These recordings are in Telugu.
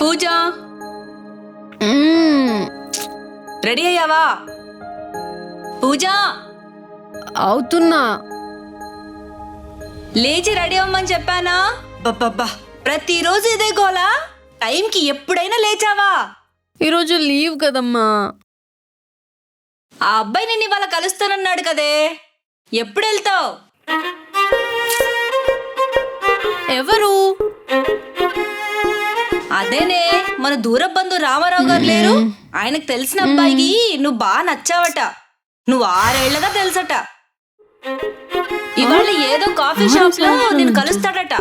పూజ రెడీ అయ్యావా? పూజ అవుతున్నా. లేచి రెడీ అవ్వమని చెప్పానా? బబ్బబ్బా, ప్రతిరోజు ఇదే గోలా? టైంకి ఎప్పుడైనా లేచావా? ఈరోజు లీవ్ కదమ్మా. ఆ అబ్బాయి నేను ఇవాళ కలుస్తానన్నాడు కదే, ఎప్పుడు వెళ్తావు? ఎవరు? అదేనే, మన దూర బంధు రామారావు గారు లేరు, ఆయనకు తెలిసిన అబ్బాయికి నువ్వు బాగా నచ్చావట. నువ్వు 6 ఏళ్లగా తెలుసట. ఇవాళ ఏదో కాఫీ షాప్ లో నేను కలుస్తాడట.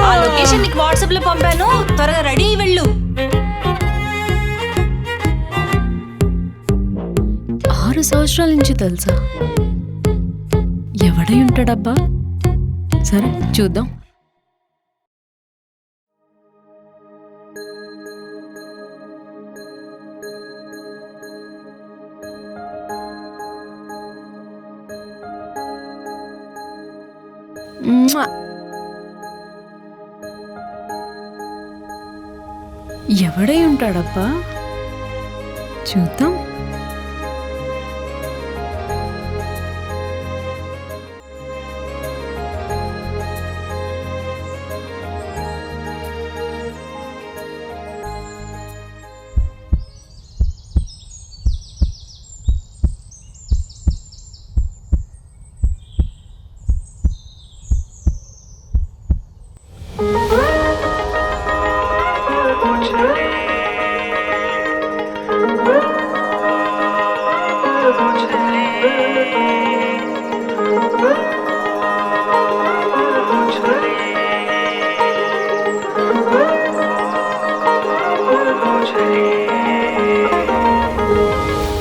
ఆ లొకేషన్ నీకు వాట్సాప్ లో పంపాను, త్వరగా రెడీ అయ్యి వెళ్ళు. 6 సంవత్సరాల నుంచి తెలుసా? ఎవడై ఉంటాడబ్బా? సరే చూద్దాం. ఎవడై ఉంటాడబ్బా? చూద్దాం.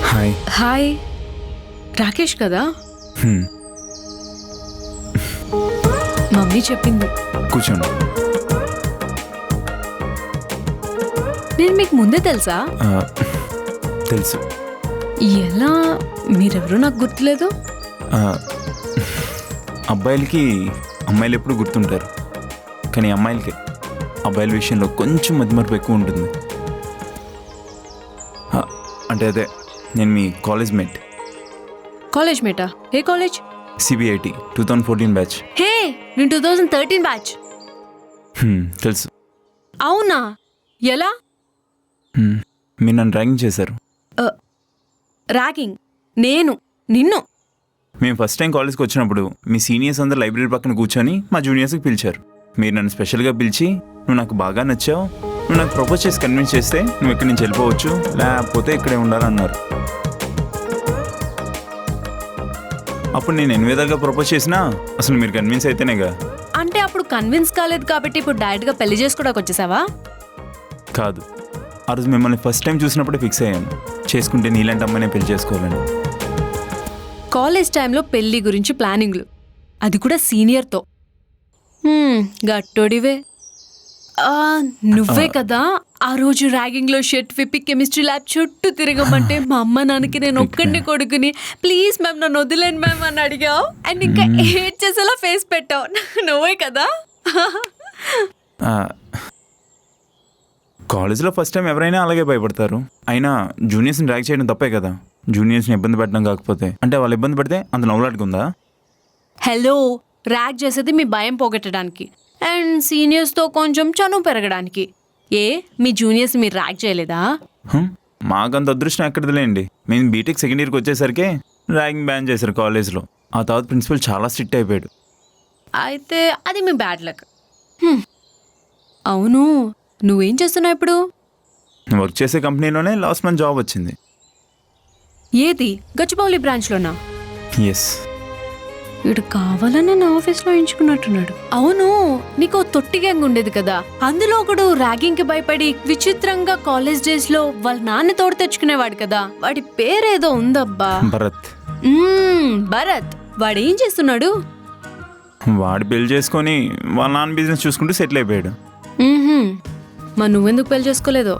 హాయ్. హాయ్, రాకేష్ కదా? మమ్మీ చెప్పింది. కూర్చోండి. నేను మీకు ముందే తెలుసా? తెలుసు. ఎలా? మీరెవరో నాకు గుర్తులేదు. అబ్బాయిలకి అమ్మాయిలు ఎప్పుడు గుర్తుంటారు, కానీ అమ్మాయిలకి అబ్బాయిల విషయంలో కొంచెం మతిమరుపు ఎక్కువ ఉంటుంది. అంటే అదే, నేను మీ కాలేజ్ మేట్. కాలేజ్ మేటా? ఏ కాలేజ్? CBIT 2014 batch. హే, నేను 2013 బ్యాచ్. తెలుసు. అవునా? ఎలా? మీరు నన్ను ర్యాగింగ్ చేశారు. ర్యాగింగ్? నేను నిన్ను? మేము ఫస్ట్ టైం కాలేజ్కి వచ్చినప్పుడు మీ సీనియర్స్ అందరు లైబ్రరీ పక్కన కూర్చొని మా జూనియర్స్కి పిలిచారు. మీరు నన్ను స్పెషల్గా పిలిచి, నువ్వు నాకు బాగా నచ్చావు, నువ్వు నాకు ప్రపోజ్ చేసి కన్విన్స్ చేస్తే నువ్వు ఇక్కడి నుంచి వెళ్ళిపోవచ్చు, లేకపోతే ఇక్కడే ఉండాలన్నారు. అప్పుడు నేను ఎన్ని విధాలుగా ప్రపోజ్ చేసినా అసలు మీరు కన్విన్స్ అయితేనేగా. అంటే అప్పుడు కన్విన్స్ కాలేదు కాబట్టి ఇప్పుడు డైరెక్ట్గా పెళ్లి చేసుకోవడానికి వచ్చేసావా? కాదు, ఆ రోజు మిమ్మల్ని ఫస్ట్ టైం చూసినప్పుడే ఫిక్స్ అయ్యాను, చేసుకుంటే నీలాంటి అమ్మాయినే పెళ్లి చేసుకోవాలని. కాలేజ్ టైంలో పెళ్లి గురించి ప్లానింగ్లు, అది కూడా సీనియర్తో. గట్టోడివే. నువ్వే కదా ఆ రోజు ర్యాగింగ్లో షర్ట్ విప్పి కెమిస్ట్రీ ల్యాబ్ చుట్టూ తిరగమంటే మా అమ్మ నాన్నకి నేను ఒక్కడిని కొడుకుని ప్లీజ్ మ్యామ్ నన్ను వదిలేండి మ్యామ్ అని అడిగావు. అండ్ ఇంకా ఏడ్ చేసేలా ఫేస్ పెట్టావు. నువ్వే కదా? కాలేజ్లో ఫస్ట్ టైం ఎవరైనా అలాగే భయపడతారు. అయినా జూనియర్స్ని ర్యాగ్ చేయడం తప్పే కదా, జూనియర్స్ని ఇబ్బంది పెట్టడం కాకపోతే. అంటే వాళ్ళు ఇబ్బంది పడితే అంత నవ్వులాడుకుందా? హలో, ర్యాగ్ చేసేది మీ భయం పోగొట్టడానికి అండ్ సీనియర్స్తో కొంచెం చనువు పెరగడానికి. మీ జూనియర్స్ మీరు ర్యాగ్ చేయలేదా? మాకంత అదృష్టం ఎక్కడిదిలేండి. మేము బీటెక్ సెకండ్ ఇయర్కి వచ్చేసరికి ర్యాగింగ్ బ్యాన్ చేశారు కాలేజ్లో. ఆ తర్వాత ప్రిన్సిపల్ చాలా స్ట్రిక్ట్ అయిపోయాడు. అయితే అది మీ బ్యాడ్ లక్. అవును, నువ్వేం చేస్తున్నావు ఇప్పుడు? వర్క్ చేసే కంపెనీలోనే లాస్ట్ మంత్ జాబ్ వచ్చింది. ఏది? గచ్చిబౌలి బ్రాంచ్లోనా? ఎస్. వీడు కావాలని నా ఆఫీస్లో ఎంచుకున్నట్టున్నాడు. అవును, నీకు తొట్టి గ్యాంగ్ ఉండేది కదా, అందులో ఒకడు ర్యాగింగ్కి భయపడి విచిత్రంగా కాలేజ్ డేస్ లో వాళ్ళ నాన్న తోడు తెచ్చుకునేవాడు కదా, వాడి పేరేదో ఉందబ్బా. భరత్. భరత్. వాడేం చేస్తున్నాడు? వాడు పెళ్లి చేసుకొని వాళ్ళ నాన్న బిజినెస్ చూసుకుంటూ సెటిల్ అయిపోయాడు. మరి నువ్వెందుకు పెళ్లి చేసుకోలేదో?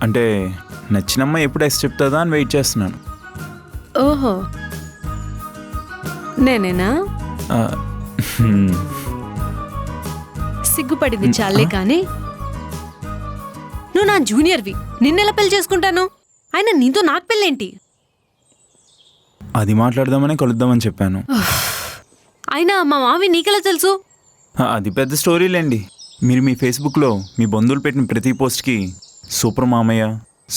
అంటే నచ్చినమ్మ ఎప్పుడు ఎస్ చెప్తుందా అని వెయిట్ చేస్తున్నాను. ఓహో, నేనేనా? సిగ్గుపడింది చాలే కానీ నువ్వు నా జూనియర్వి, నిన్నెలా పెళ్లి చేసుకుంటాను? అయినా నీతో నాకు పెళ్ళేంటి? అది మాట్లాడదామనే కలుద్దామని చెప్పాను. అయినా మా మావి నీకెలా తెలుసు? అది పెద్ద స్టోరీలేండి. మీరు మీ ఫేస్బుక్లో మీ బంధువులు పెట్టిన ప్రతి పోస్ట్కి సూపర్ మామయ్య,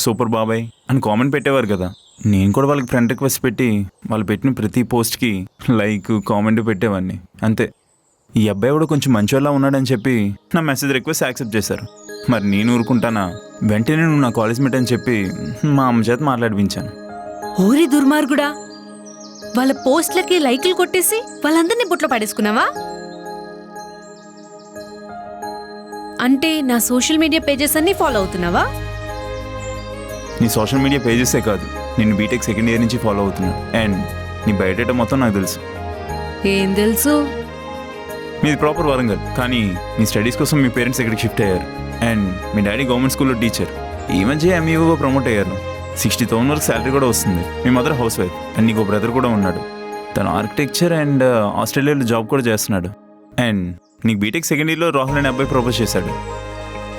సూపర్ బాబాయ్ అని కామెంట్ పెట్టేవారు కదా. నేను కూడా వాళ్ళకి ఫ్రెండ్ రిక్వెస్ట్ పెట్టి వాళ్ళు పెట్టిన ప్రతి పోస్ట్కి లైక్ కామెంట్ పెట్టేవాడిని. అంతే. ఈ అబ్బాయి కూడా కొంచెం మంచివాళ్ళ ఉన్నాడని చెప్పి నా మెసేజ్ రిక్వెస్ట్ యాక్సెప్ట్ చేశారు. మరి నేను ఊరుకుంటానా? వెంటనే నువ్వు నా కాలేజ్ మేట్ అని చెప్పి మా అమ్మ చేత మాట్లాడిపించాను. ఓరి దుర్మార్గుడా, వాళ్ళ పోస్ట్లకి లైకులు కొట్టేసి వాళ్ళందరినీ బుట్లో పడేసుకున్నావా? అంటే నా సోషల్ మీడియా పేజెస్ అన్ని ఫాలో అవుతున్నావా? నీ సోషల్ మీడియా పేజెసే కాదు, నేను బీటెక్ సెకండ్ ఇయర్ నుంచి ఫాలో అవుతున్నాను. అండ్ నీ బయోడేటా మొత్తం నాకు తెలుసు. ఏం తెలుసు? మీది ప్రాపర్ వరంగల్, కానీ మీ స్టడీస్ కోసం మీ పేరెంట్స్ ఇక్కడికి షిఫ్ట్ అయ్యారు. అండ్ మీ డాడీ గవర్నమెంట్ స్కూల్లో టీచర్. ఈ మధ్య ఎంఈఓగా ప్రమోట్ అయ్యారు. 60,000 వరకు శాలరీ కూడా వస్తుంది. మీ మదర్ హౌస్ వైఫ్. అండ్ నీకు బ్రదర్ కూడా ఉన్నాడు. తను ఆర్కిటెక్చర్ అండ్ ఆస్ట్రేలియాలో జాబ్ కూడా చేస్తున్నాడు. అండ్ నీకు బీటెక్ సెకండ్ ఇయర్లో రాహుల్ అనే అబ్బాయి ప్రపోజ్ చేశాడు.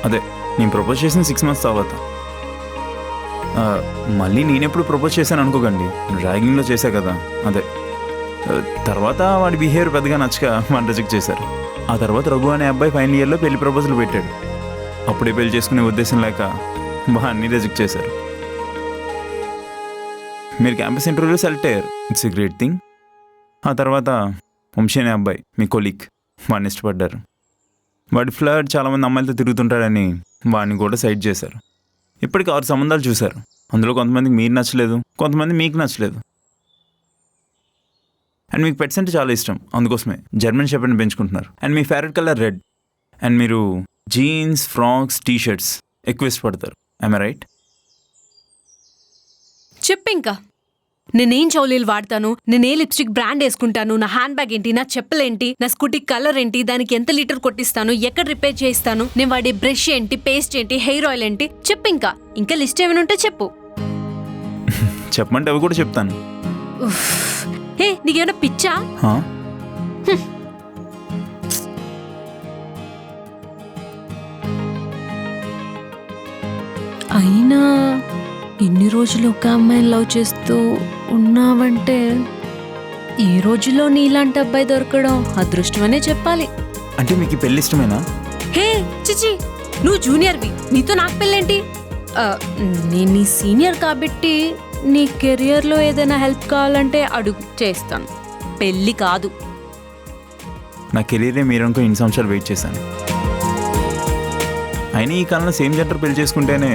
అదే నేను ప్రపోజ్ చేసిన 6 months తర్వాత. మళ్ళీ నేనెప్పుడు ప్రపోజ్ చేశాను అనుకోకండి, ర్యాగింగ్లో చేశా కదా. అదే తర్వాత వాడి బిహేవియర్ పెద్దగా నచ్చక వాడిని రిజెక్ట్ చేశారు. ఆ తర్వాత రఘు అనే అబ్బాయి ఫైనల్ ఇయర్లో పెళ్లి ప్రపోజల్ పెట్టాడు. అప్పుడే పెళ్లి చేసుకునే ఉద్దేశం లేక వాడిని రిజెక్ట్ చేశారు. మీరు క్యాంపస్ ఇంటర్వ్యూలో సెలెక్ట్ అయ్యారు. It's a great thing. ఆ తర్వాత వంశీ అనే అబ్బాయి మీ కొలీగ్ వాడిని ఇష్టపడ్డారు. వాడి ఫ్లర్ట్ చాలామంది అమ్మాయిలతో తిరుగుతుంటాడని వాడిని కూడా సైడ్ చేశారు. ఇప్పటికి 6 సంబంధాలు చూశారు. అందులో కొంతమందికి మీరు నచ్చలేదు, కొంతమంది మీకు నచ్చలేదు. అండ్ మీకు పెట్స్ అంటే చాలా ఇష్టం, అందుకోసమే జర్మన్ షెపర్డ్ని పెంచుకుంటున్నారు. And me favourite colour red. And మీరు జీన్స్, ఫ్రాక్స్, టీషర్ట్స్ ఎక్కువ ఇష్టపడతారు. I right? చెప్పింకా నేనేం చౌలీలు వాడతాను, నేనే లిప్స్టిక్ బ్రాండ్ వేసుకుంటాను, నా హ్యాండ్ బ్యాగ్ ఏంటి, నా చెప్పులేంటి, నా స్కూటీ కలర్ ఏంటి, దానికి ఎంత లీటర్ కొట్టిస్తాను, ఎక్కడ రిపేర్ చేయిస్తాను, నేను వాడే బ్రష్ ఏంటి, పేస్ట్ ఏంటి, హెయిర్ ఆయిల్ ఏంటి, చెప్పింకా. ఇంకా లిస్ట్ ఏమైనా ఉంటే చెప్పు. చెప్పమంటే అవి కూడా చెప్తాను. హే, నీకేమైనా పిచ్చా? అయినా ఇన్ని రోజులు ఒక అమ్మాయిని లవ్ చేస్తూ ఉన్నావంటే ఈ రోజులో నీలాంటి అబ్బాయి దొరకడం అదృష్టమనే చెప్పాలి. అంటే మీకు ఈ పెళ్లి ఇష్టమేనా? హే చిచి, నువ్వు జూనియర్వి, నీతో నాకు పెళ్ళేంటి? నేను నీ సీనియర్ కాబట్టి నీ కెరియర్లో ఏదైనా హెల్ప్ కావాలంటే అడుగు, చేస్తాను. పెళ్ళి కాదు. నా కెరీరే మీరు అనుకో ఇన్ని సంవత్సరాలు వెయిట్ చేశాను. అయినా ఈ కాలంలో సేమ్ జెండర్ పెళ్లి చేసుకుంటేనే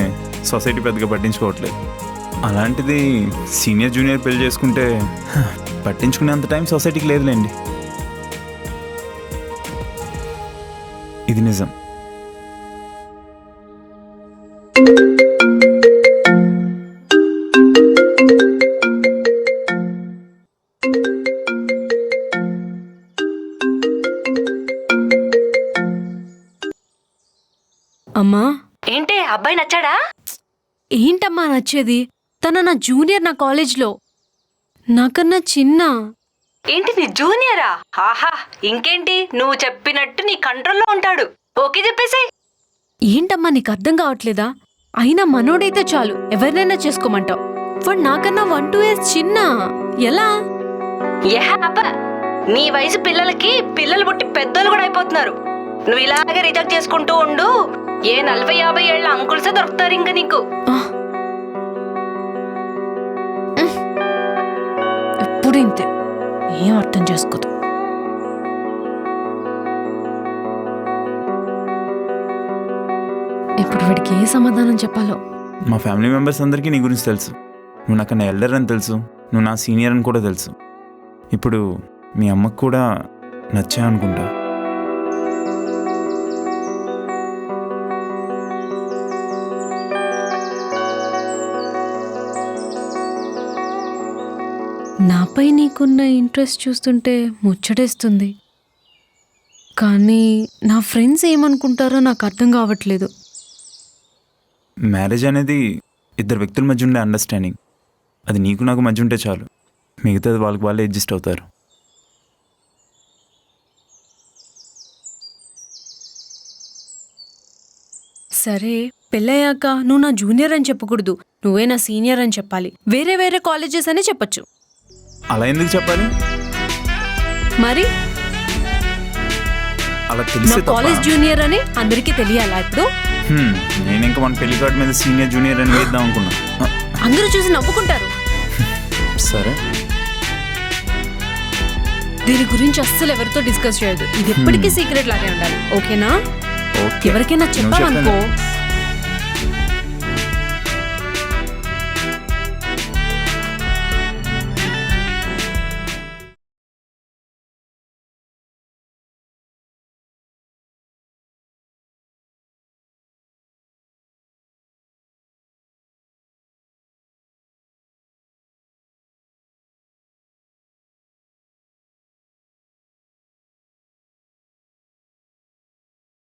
సొసైటీ పెద్దగా పట్టించుకోవట్లేదు. అలాంటిది సీనియర్ జూనియర్ పెళ్లి చేసుకుంటే పట్టించుకునేంత టైం సొసైటీకి లేదులేండి. ఇది నిజం. అమ్మా, ఏంటి అబ్బాయి నచ్చాడా? ఏంటమ్మా నచ్చేది? తన నా జూనియర్, నా కాలేజ్లో నాకన్నా చిన్న. ఏంటి నీ జూనియరా? ఆహా, ఇంకేంటి, నువ్వు చెప్పినట్టు నీ కంట్రోల్లో ఉంటాడు. ఓకే చెప్పేసాయి. ఏంటమ్మా నీకు అర్థం కావట్లేదా? అయినా మనోడైతే చాలు, ఎవరినైనా చేసుకోమంటావు. వాడు నాకన్నా 1-2 years చిన్న. ఎలా? నీ వయసు పిల్లలకి పిల్లలు పుట్టి పెద్దలు కూడా అయిపోతున్నారు. నువ్వు ఇలాగే రిజెక్ట్ చేసుకుంటూ ఉండు. ఏ 40-50 ఏళ్ల అంకుల్సే దొరుకుతారు ఇంకా నీకు. ఎప్పుడు ఇంతే, ఏం అర్థం చేసుకోదు. ఇప్పుడు వీడికి ఏ సమాధానం చెప్పాలో. మా ఫ్యామిలీ మెంబర్స్ అందరికీ నీ గురించి తెలుసు. నువ్వు నాకన్నా ఎల్డర్ అని తెలుసు, నువ్వు నా సీనియర్ అని కూడా తెలుసు. ఇప్పుడు మీ అమ్మకు కూడా నచ్చా అనుకుంటా. నాపై నీకున్న ఇంట్రెస్ట్ చూస్తుంటే ముచ్చటేస్తుంది. కానీ నా ఫ్రెండ్స్ ఏమనుకుంటారో నాకు అర్థం కావట్లేదు. మ్యారేజ్ అనేది ఇద్దరు వ్యక్తుల మధ్య ఉండే అండర్స్టాండింగ్. అది నీకు నాకు మధ్య ఉంటే చాలు, మిగతాది వాళ్ళకి వాళ్ళే అడ్జస్ట్ అవుతారు. సరే, పెళ్ళయ్యాక నువ్వు నా జూనియర్ అని చెప్పకూడదు, నువ్వే నా సీనియర్ అని చెప్పాలి. వేరే వేరే కాలేజెస్ అనే చెప్పొచ్చు. అలా ఎందుకు చెప్పాలి? మరి అలా నా తెలిసే కాలేజ్ జూనియర్ అని అందరికీ తెలియాలా ఇప్పుడు? నేను ఇంకా మన పెళ్లి కార్డు మీద సీనియర్ జూనియర్ అని వేద్దాం అనుకున్నా. అందరూ చూసి నవ్వుకుంటారు. సరే, దీని గురించి అస్సలు ఎవరితో డిస్కస్ చేయదు. ఇది ఎప్పటికీ సీక్రెట్ లాగే ఉండాలి, ఓకేనా? ఓకే. ఎవరికైనా నువ్వు చెప్పావనుకో చెప్పాను.